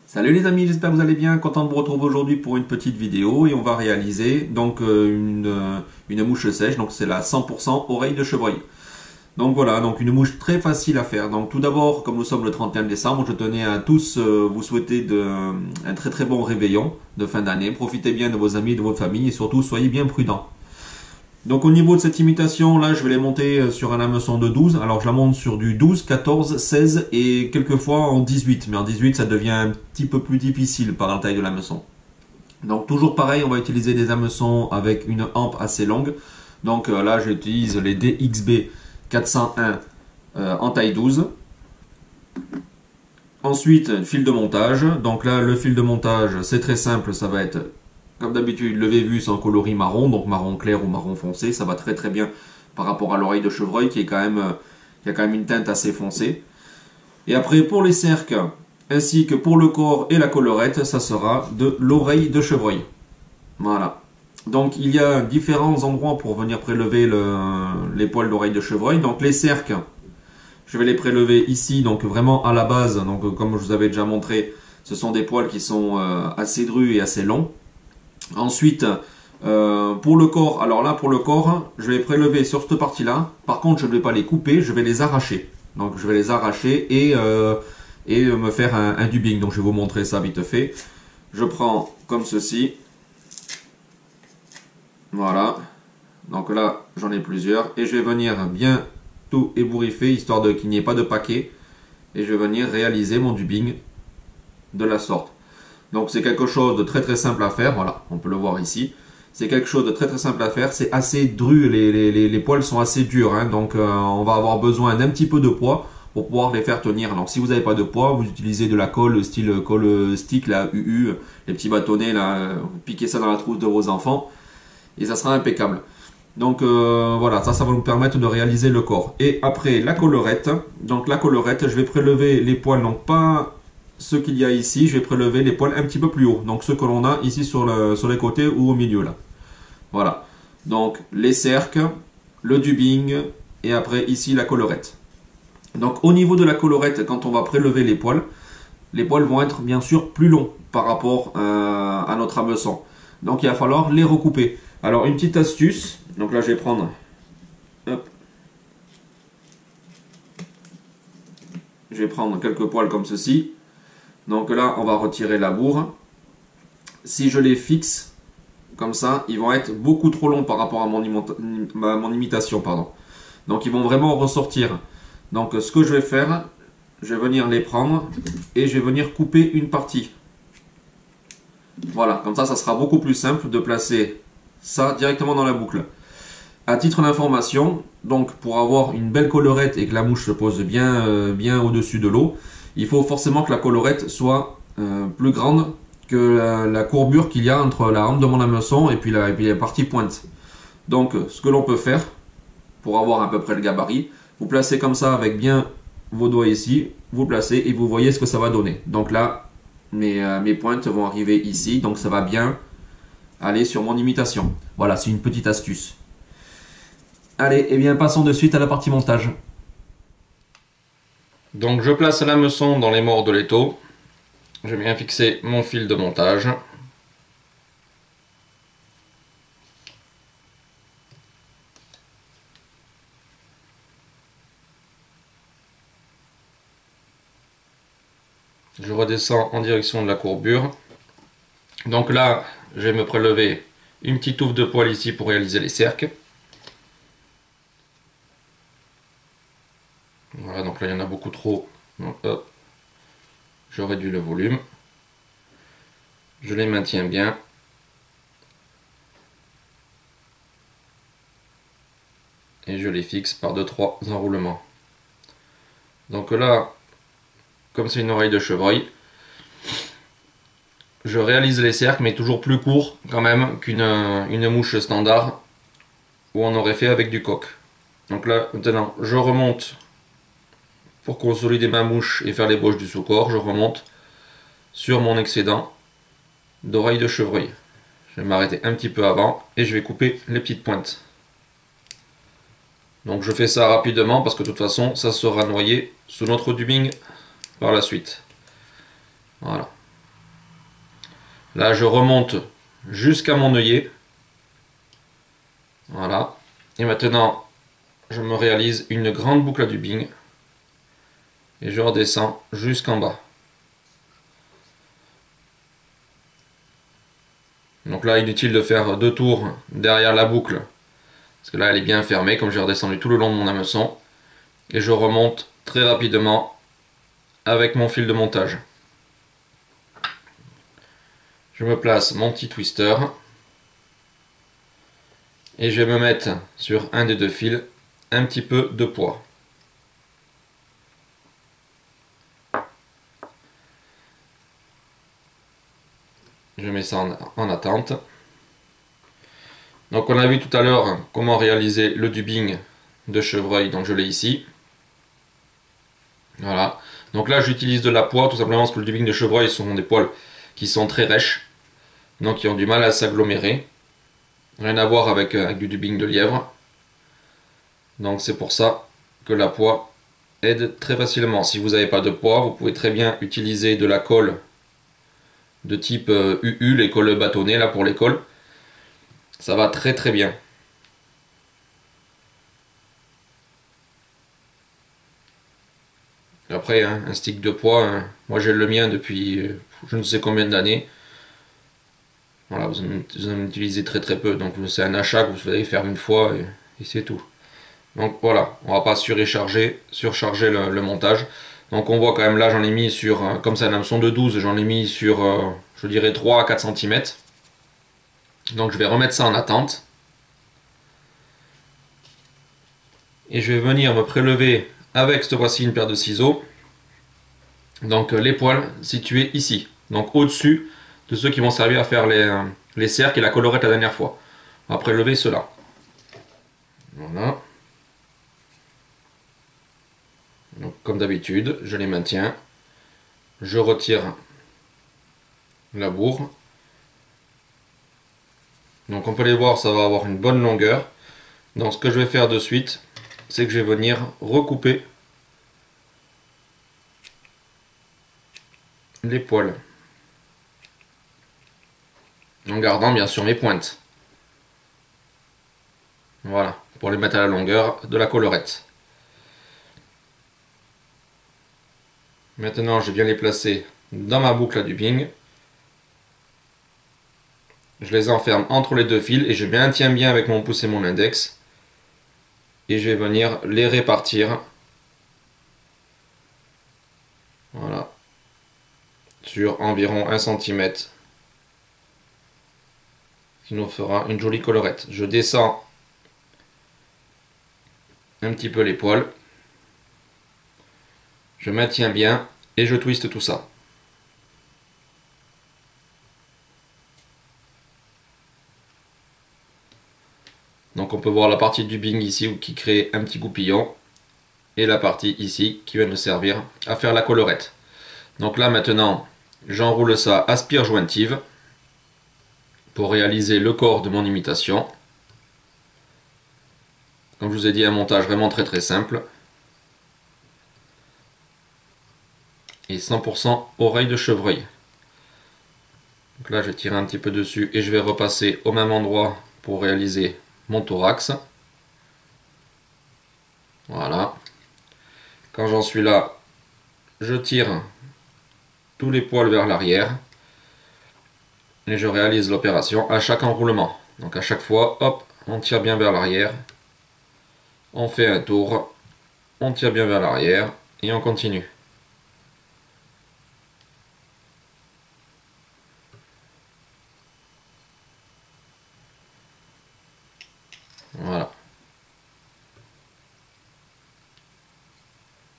Salut les amis, j'espère que vous allez bien, content de vous retrouver aujourd'hui pour une petite vidéo et on va réaliser donc une mouche sèche, donc c'est la 100% oreille de chevreuil. Donc voilà, donc une mouche très facile à faire. Donc tout d'abord, comme nous sommes le 31 décembre, je tenais à tous vous souhaiter un très très bon réveillon de fin d'année. Profitez bien de vos amis, de votre famille et surtout soyez bien prudents. Donc au niveau de cette imitation, là je vais les monter sur un hameçon de 12. Alors je la monte sur du 12, 14, 16 et quelquefois en 18. Mais en 18 ça devient un petit peu plus difficile par la taille de l'hameçon. Donc toujours pareil, on va utiliser des hameçons avec une hampe assez longue. Donc là j'utilise les DXB 401 en taille 12. Ensuite, fil de montage. Donc là le fil de montage c'est très simple, ça va être comme d'habitude, le Vévus en coloris marron, donc marron clair ou marron foncé, ça va très très bien par rapport à l'oreille de chevreuil qui a quand même une teinte assez foncée. Et après pour les cercles, ainsi que pour le corps et la collerette, ça sera de l'oreille de chevreuil. Voilà. Donc il y a différents endroits pour venir prélever les poils d'oreille de chevreuil. Donc les cercles, je vais les prélever ici, donc vraiment à la base. Donc comme je vous avais déjà montré, ce sont des poils qui sont assez drus et assez longs. Ensuite, pour le corps, alors là pour le corps, je vais prélever sur cette partie-là. Par contre, je ne vais pas les couper, je vais les arracher. Donc je vais les arracher et me faire un dubbing. Donc je vais vous montrer ça vite fait. Je prends comme ceci. Voilà. Donc là, j'en ai plusieurs. Et je vais venir bien tout ébouriffer, histoire qu'il n'y ait pas de paquet. Et je vais venir réaliser mon dubbing de la sorte. Donc c'est quelque chose de très très simple à faire, voilà, on peut le voir ici. C'est quelque chose de très très simple à faire, c'est assez dru, les poils sont assez durs, hein, donc on va avoir besoin d'un petit peu de poids pour pouvoir les faire tenir. Alors si vous n'avez pas de poids, vous utilisez de la colle, style colle stick, la UU, les petits bâtonnets, là, vous piquez ça dans la trousse de vos enfants et ça sera impeccable. Donc voilà, ça va nous permettre de réaliser le corps. Et après la collerette, donc la collerette, je vais prélever les poils, donc pas ce qu'il y a ici, je vais prélever les poils un petit peu plus haut. Donc ceux que l'on a ici sur les côtés ou au milieu là. Voilà. Donc les cercles, le dubbing et après ici la collerette. Donc au niveau de la collerette, quand on va prélever les poils vont être bien sûr plus longs par rapport à notre hameçon. Donc il va falloir les recouper. Alors une petite astuce, donc là je vais prendre, hop, je vais prendre quelques poils comme ceci. Donc là, on va retirer la bourre. Si je les fixe comme ça, ils vont être beaucoup trop longs par rapport à mon imitation. Pardon. Donc ils vont vraiment ressortir. Donc ce que je vais faire, je vais venir les prendre et je vais venir couper une partie. Voilà, comme ça sera beaucoup plus simple de placer ça directement dans la boucle. À titre d'information, donc pour avoir une belle collerette et que la mouche se pose bien au-dessus de l'eau, il faut forcément que la collerette soit plus grande que la courbure qu'il y a entre la hampe de mon hameçon et puis la partie pointe. Donc ce que l'on peut faire, pour avoir à peu près le gabarit, vous placez comme ça avec bien vos doigts ici, vous placez et vous voyez ce que ça va donner. Donc là, mes pointes vont arriver ici, donc ça va bien aller sur mon imitation. Voilà, c'est une petite astuce. Allez, et bien passons de suite à la partie montage. Donc je place l'hameçon dans les morts de l'étau. Je vais bien fixer mon fil de montage. Je redescends en direction de la courbure. Donc là, je vais me prélever une petite touffe de poils ici pour réaliser les cercles. Voilà, donc là il y en a beaucoup trop. Donc hop, je réduis le volume. Je les maintiens bien. Et je les fixe par 2-3 enroulements. Donc là, comme c'est une oreille de chevreuil, je réalise les cercles, mais toujours plus courts quand même qu'une mouche standard où on aurait fait avec du coq. Donc là, maintenant, je remonte pour consolider ma mouche et faire l'ébauche du sous-corps. Je remonte sur mon excédent d'oreille de chevreuil. Je vais m'arrêter un petit peu avant et je vais couper les petites pointes. Donc je fais ça rapidement parce que de toute façon ça sera noyé sous notre dubbing par la suite. Voilà. Là, je remonte jusqu'à mon œillet. Voilà. Et maintenant, je me réalise une grande boucle à dubbing. Et je redescends jusqu'en bas. Donc là, inutile de faire 2 tours derrière la boucle. Parce que là, elle est bien fermée, comme j'ai redescendu tout le long de mon hameçon. Et je remonte très rapidement avec mon fil de montage. Je me place mon petit twister. Et je vais me mettre sur un des 2 fils un petit peu de poids. Je mets ça en attente. Donc on a vu tout à l'heure comment réaliser le dubbing de chevreuil, donc je l'ai ici. Voilà. Donc là j'utilise de la poix tout simplement parce que le dubbing de chevreuil sont des poils qui sont très rêches, donc qui ont du mal à s'agglomérer. Rien à voir avec du dubbing de lièvre. Donc c'est pour ça que la poix aide très facilement. Si vous n'avez pas de poix, vous pouvez très bien utiliser de la colle de type UU, les colles bâtonnées là pour les cols. Ça va très très bien. Après, hein, un stick de poids, hein, moi j'ai le mien depuis je ne sais combien d'années. Voilà, vous en utilisez très très peu, donc c'est un achat que vous allez faire une fois et c'est tout. Donc voilà, on va pas surcharger le montage. Donc on voit quand même là, j'en ai mis sur, comme c'est un hameçon de 12, j'en ai mis sur, je dirais 3 à 4 cm. Donc je vais remettre ça en attente. Et je vais venir me prélever avec cette fois-ci une paire de ciseaux. Donc les poils situés ici, donc au-dessus de ceux qui vont servir à faire les cercles et la collerette la dernière fois. On va prélever cela. Voilà. Donc, comme d'habitude, je les maintiens. Je retire la bourre. Donc on peut les voir, ça va avoir une bonne longueur. Donc ce que je vais faire de suite, c'est que je vais venir recouper les poils. En gardant bien sûr mes pointes. Voilà, pour les mettre à la longueur de la collerette. Maintenant, je viens les placer dans ma boucle à dubbing. Je les enferme entre les 2 fils et je maintiens bien avec mon pouce et mon index. Et je vais venir les répartir. Voilà. Sur environ 1 cm. Qui nous fera une jolie collerette. Je descends un petit peu les poils. Je maintiens bien et je twiste tout ça. Donc on peut voir la partie du dubbing ici qui crée un petit goupillon et la partie ici qui va nous servir à faire la collerette. Donc là maintenant j'enroule ça à spire jointive pour réaliser le corps de mon imitation. Comme je vous ai dit, un montage vraiment très très simple. Et 100% oreille de chevreuil. Donc là je tire un petit peu dessus et je vais repasser au même endroit pour réaliser mon thorax. Voilà. Quand j'en suis là, je tire tous les poils vers l'arrière et je réalise l'opération à chaque enroulement. Donc à chaque fois, hop, on tire bien vers l'arrière, on fait un tour, on tire bien vers l'arrière et on continue. Voilà.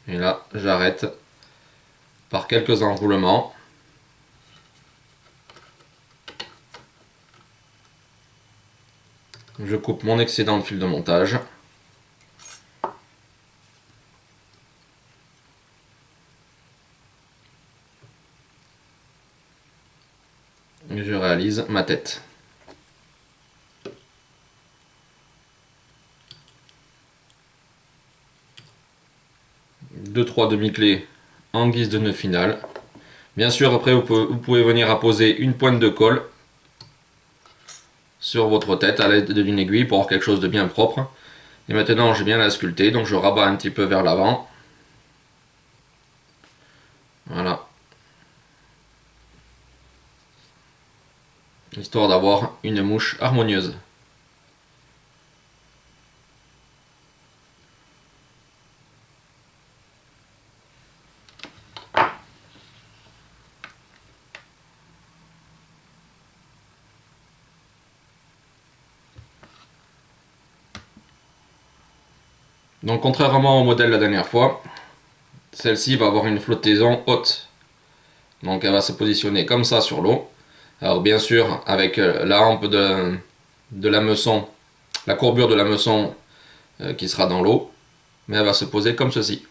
Et là, j'arrête par quelques enroulements. Je coupe mon excédent de fil de montage. Et je réalise ma tête. Deux, trois demi-clés en guise de nœud final. Bien sûr, après vous pouvez venir apposer une pointe de colle sur votre tête à l'aide d'une aiguille pour avoir quelque chose de bien propre. Et maintenant j'ai bien la sculpté, donc je rabats un petit peu vers l'avant. Voilà. Histoire d'avoir une mouche harmonieuse. Donc contrairement au modèle de la dernière fois, celle-ci va avoir une flottaison haute. Donc elle va se positionner comme ça sur l'eau. Alors bien sûr avec la hampe de l'hameçon, la courbure de l'hameçon qui sera dans l'eau, mais elle va se poser comme ceci.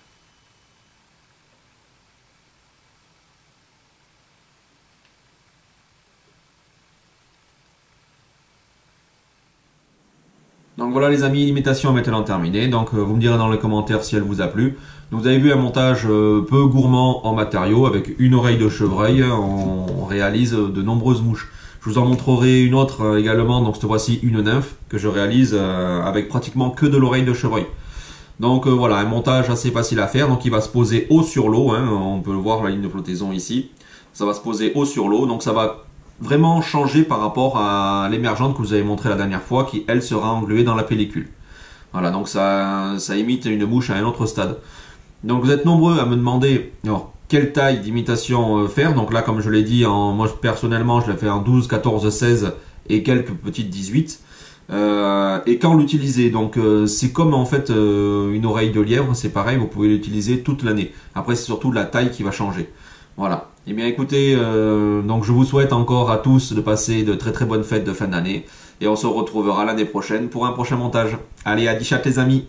Donc voilà les amis, l'imitation est maintenant terminée, donc vous me direz dans les commentaires si elle vous a plu. Donc, vous avez vu un montage peu gourmand en matériaux, avec une oreille de chevreuil, on réalise de nombreuses mouches. Je vous en montrerai une autre également, donc cette fois-ci une nymphe, que je réalise avec pratiquement que de l'oreille de chevreuil. Donc voilà, un montage assez facile à faire, donc il va se poser haut sur l'eau, hein, on peut le voir la ligne de flottaison ici. Ça va se poser haut sur l'eau, donc ça va vraiment changer par rapport à l'émergente que vous avez montré la dernière fois, qui elle sera engluée dans la pellicule. Voilà, donc ça imite une mouche à un autre stade. Donc vous êtes nombreux à me demander alors, quelle taille d'imitation faire. Donc là, comme je l'ai dit, moi personnellement, je l'ai fait en 12, 14, 16 et quelques petites 18. Et quand l'utiliser, donc c'est comme en fait une oreille de lièvre, c'est pareil, vous pouvez l'utiliser toute l'année. Après, c'est surtout la taille qui va changer. Voilà. Et bien écoutez, donc je vous souhaite encore à tous de passer de très très bonnes fêtes de fin d'année. Et on se retrouvera l'année prochaine pour un prochain montage. Allez, à 10 chat les amis!